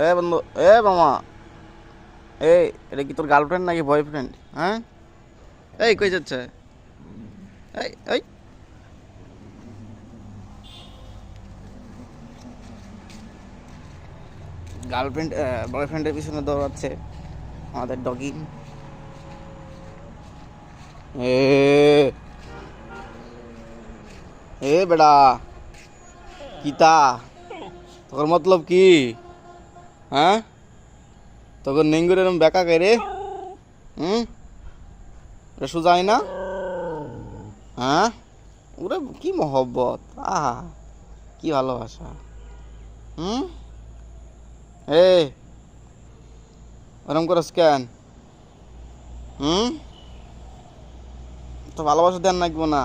এ বন্ধু, এ মামা, এই এটা কি তোর গার্লফ্রেন্ড নাকি বয়ফ্রেন্ড? হ্যাঁ, এই কই যাচ্ছে? এই এই গার্লফ্রেন্ড বয়ফ্রেন্ডের পিছনে দৌড়াচ্ছে আমাদের ডগি। এ এ বেড়া, কিতা তোর মতলব কি? হ্যাঁ, তোকে নেঙ্গুর এরম বেকা কে রে? হুম, এটা সুজাই না? হ্যাঁ, ওরে কি মহব্বত, আহা কি ভালোবাসা। হুম, এ ওরম করস কেন? হুম, তো ভালোবাসা দেন লাগবো না?